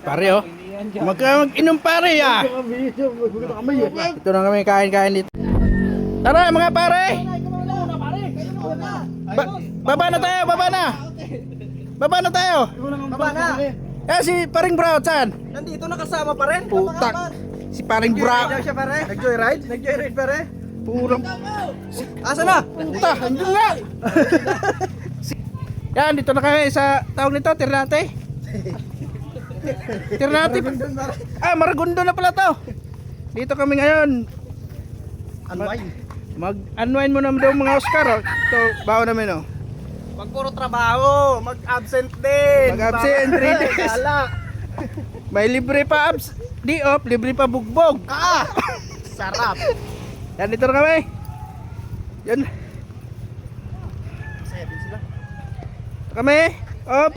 Pare oh. Mag-inom pare ah. Ito na kami kain-kain dito. Tara mga pare. Baba na tayo, baba na. Baba na tayo. Baba na. Eh si paring Brown saan? Nandito na kasama pa rin. Putak. Si paring Brown. Nag-joyride siya pare. Nag-joyride? Nag-joyride pare. Purang Asa na? puta, andun nga. Yan, dito na kami sa tawag nito, Ternate. Ternate. Ah, Maragondon na pala to. Dito kami ngayon. Unwind. Mag-unwind mo naman daw mga Oscar. Oh. Ito, bawa namin oh. Pag puro trabaho, mag-absent din. Mag-absent, 3 days. Gala. May libre pa di off, libre pa bugbog. Ah! Sarap. Yan, dito na kami. Yan. Masaya din sila. Kami. Op.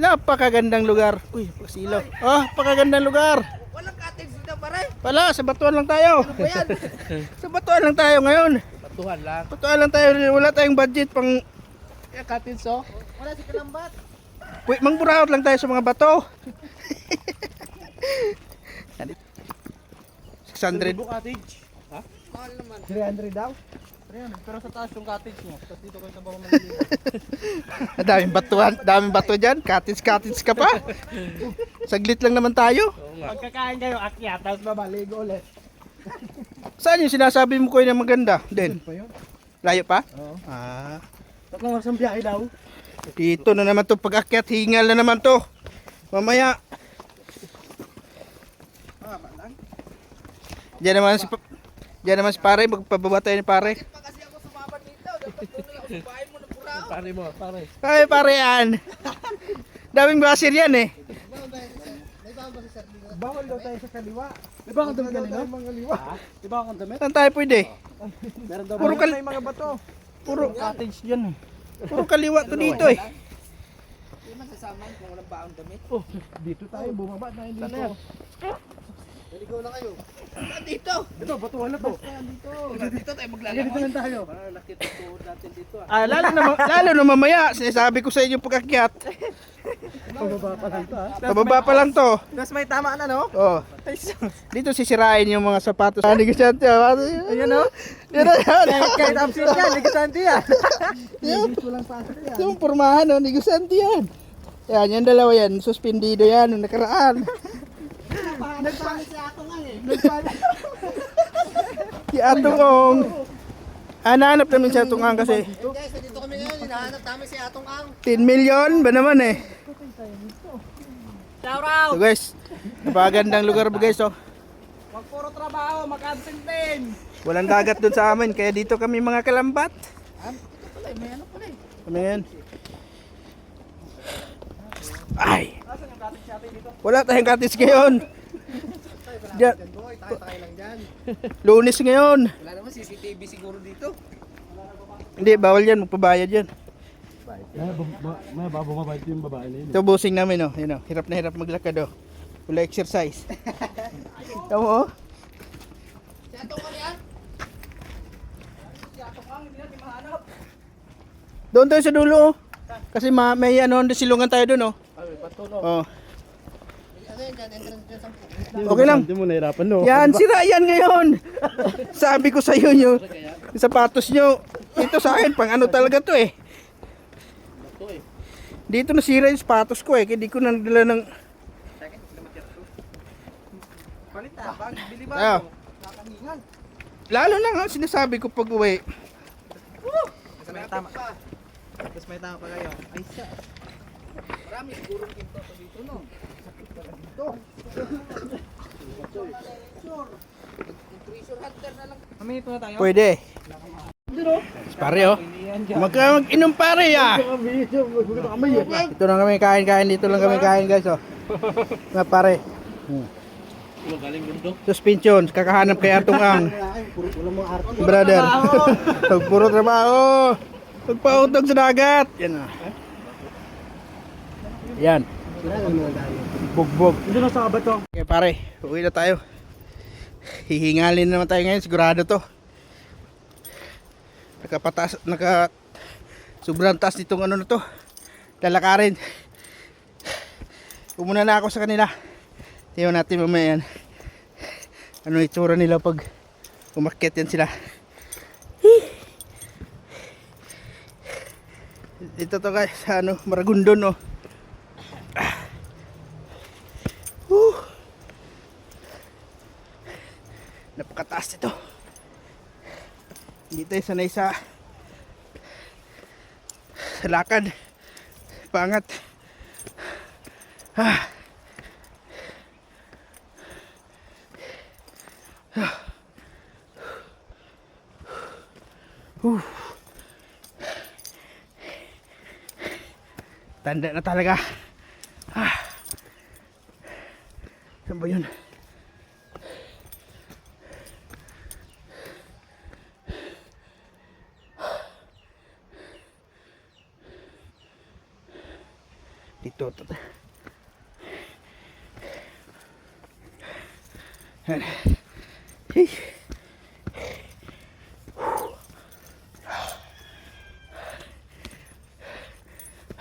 Napakagandang lugar. Uy, pasilaw. Oh, napakagandang lugar. Walang cottage dito pare. Wala, sa batuan lang tayo. Ano ba yan? Sa batuan lang tayo ngayon. Batuhan lang. Batuan lang tayo. Wala tayong budget pang Cottage oh. Wala si Kalambat. mangburawat lang tayo sa mga bato. 600. Cottage. Ha? Mahal naman. 300 daw? 300. Pero sa taas yung cottage mo. Tapos dito kayo sa bawang Manila. Daming batuan, daming bato diyan. Cottage ka pa. Saglit lang naman tayo. Pagkakain kayo, akyat. Tapos babaligo ulit. Saan yung sinasabi mo ko na maganda? Den. Layo pa? Oo. Ah. Tatlong oras ang biyahe daw. Dito na naman to pag-akyat, hingal na naman to. Mamaya. Diyan naman si pare, magpababa tayo ni pare. Kasi ako sumabad dito. Dapat doon na lang bahay mo ng purao. Pare mo, pare. Ay pare yan. Daming basir yan eh. Bawal daw tayo sa kaliwa. Di ba akong damit kanina? Di ba akong damit? Saan tayo pwede? Meron daw Puro may mga bato. Puro Cottage dyan eh. Puro kaliwa to dito eh. Hindi man sasama kung walang baong damit. Oh, dito tayo bumaba tayo dito. Sana yan? Naligaw na kayo. Dito. Ito, batuhan na to. Dito tayo maglalaro. Dito lang tayo. Nakita ko natin dito ah. Ah, lalo na mamaya, sinasabi ko sa inyo pag-akyat. Pababa pa lang to ah. Pababa pa lang to. Tapos may tama na no? Oh. Dito sisirain yung mga sapatos. Ah, negosyante. Ayan o. Yan na yan. Kahit absent yan, negosyante yan. Yung, Walang pasok yan. yung pormahan, oh, negosyante yan. Yan, yung dalawa yan. Suspendido yan, nung nakaraan. Nagpalit si Atong nga eh. Si Atong Ong. Hanap namin si Atong Ang kasi Guys, dito kami ngayon. Hinahanap namin si Atong Ang. 10 million ba naman eh. Shout out! So guys, napagandang lugar ba guys oh. Wag puro trabaho, mag-absent din. Walang dagat doon sa amin, kaya dito kami mga kalambat. May ano pala eh. Kami ngayon. Ay, Asan yung cottage natin dito? wala tayong cottage ngayon. Diyan, Boy, tayo lang dyan. Lunes ngayon. Wala naman CCTV siguro dito. Hindi, bawal yan, magpabayad yan. May babumabait yung babae na yun. Ito busing namin oh, yun oh. Hirap na hirap maglakad oh. Wala exercise. Tama oh. Si Atong Ang yan? Si Atong Ang, hindi natin mahanap. Doon tayo sa dulo oh. Kasi may ano, silungan tayo doon oh. Ay, patulo. Oh. Ano yan dyan? Entrance dyan sa... Okay lang. Hindi mo nahirapan no? Yan, sira yan ngayon. Sabi ko sa iyo yung sapatos nyo. Ito sa akin, pang ano talaga to eh. Dito nasira yung sapatos ko eh. Kaya di ko nagdala ng... Palit ah, bag, bili ba? Ayaw. Kakahingan. Lalo na nga sinasabi ko pag uwi. Tapos may tama. Tapos may tama pa kayo. Ay, siya. Marami siguro pinto to dito, no? Sakit pala dito. Treasure hunter na lang. Kami ito na tayo. Pwede. Pare oh. Mag-inom pare ah. Ito lang kami kain-kain. Dito lang kami kain guys oh. Nga pare. Suspension. Kakahanap kay Atong Ang. Brother. Puro trabaho. Pagpautog sa dagat. Yan ah. Yan. Bugbog. Hindi na sa kabat to. Okay pare, uwi na tayo. Hihingalin naman tayo ngayon, sigurado to. Sobrang taas nitong ano na to. Lalakarin. Umuna na ako sa kanila. Tingnan natin mamaya yan. Ano itsura nila pag umakyat yan sila. Ito to guys, ano, Maragondon no. Napakataas ito. Hindi tayo sanay sa lakad. Pangat. Tanda na talaga. Saan ba yun? Dito. Hey.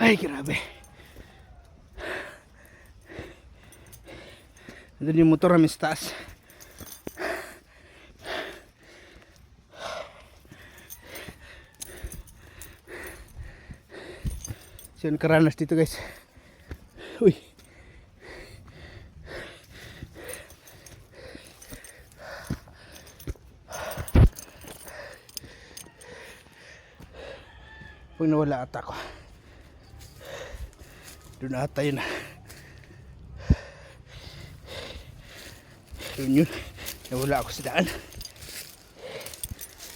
Ay, grabe. Nandun yung motor namin sa taas. So yun karanas dito guys. Uy. Pag nawala ata ako. Doon ata yun. Yun. Nawala ako sa daan.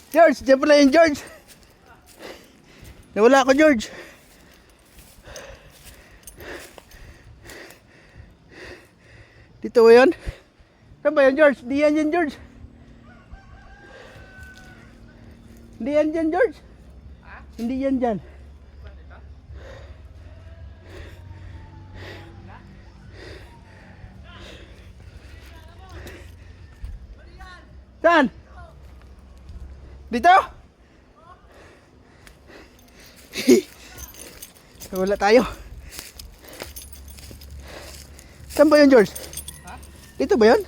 George! Diyan pala yun, George! Nawala ako, George! Dito ba yun? Saan ba yun, George? Di yan yan, George! Hindi yan dyan, George! Hindi yan dyan. Saan? Dito? Wala tayo. Saan ba yun, George? Dito ba yun?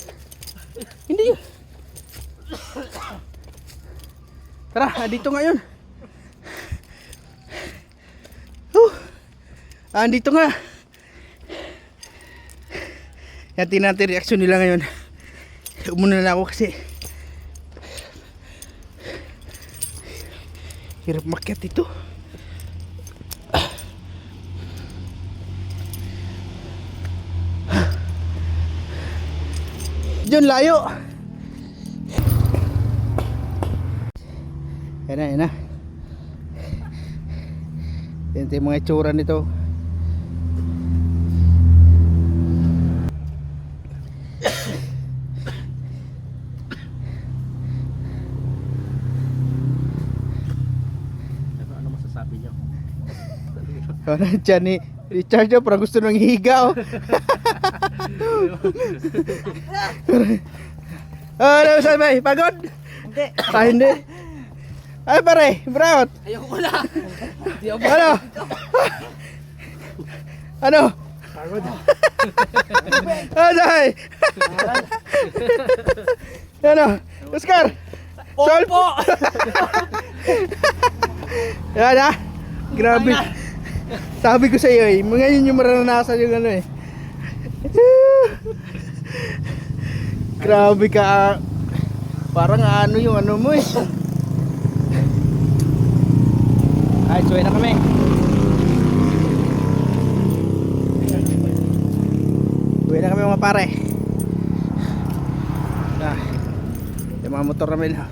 Hindi yun. Tara, dito nga yun. Andito nga. Yan, tingnan natin reaksyon nila ngayon. Umuna na ako kasi hirap makyat ito. Diyan layo. Yan na. Yan yung mga itsura nito. Ano masasabi niyo? Diyan ni Richard yung parang gusto nang higa oh. Ano sabi? Pagod? Hindi. Hindi. Ay pare, Braut. Ayoko na. Ano? Ano? Pagod. Ay. Ano? Oscar. Opo. Yan ah. Grabe. Sabi ko sa iyo eh, ngayon yung maranasan yung ano eh. Grabe ka. Parang ano yung ano mo eh. Ay, suwi na kami. Suwi na kami mga pare. Yung mga motor namin ha.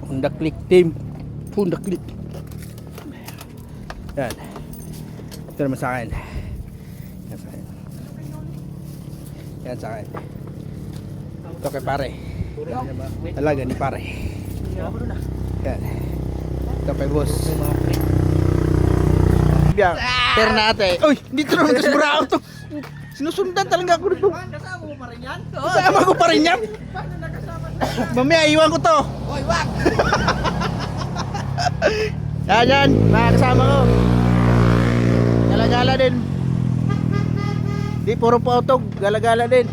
Honda Click team. Honda Click. Yan. Ito naman sa akin. Yan sa akin. Yan sa akin. Ito kay pare. Talaga ni pare. Yan. Ito kay boss. Biya. Pero natin. Uy! Dito naman kasi burao to. Sinusundan talaga ako dito. Kasama mo pa rin yan? Kasama ko pa rin yan. Paano nakasama? Mamaya iwan ko to. Hoy, wag! Yan, mga kasama ko. Gala-gala din. Hindi puro pautog, gala-gala din.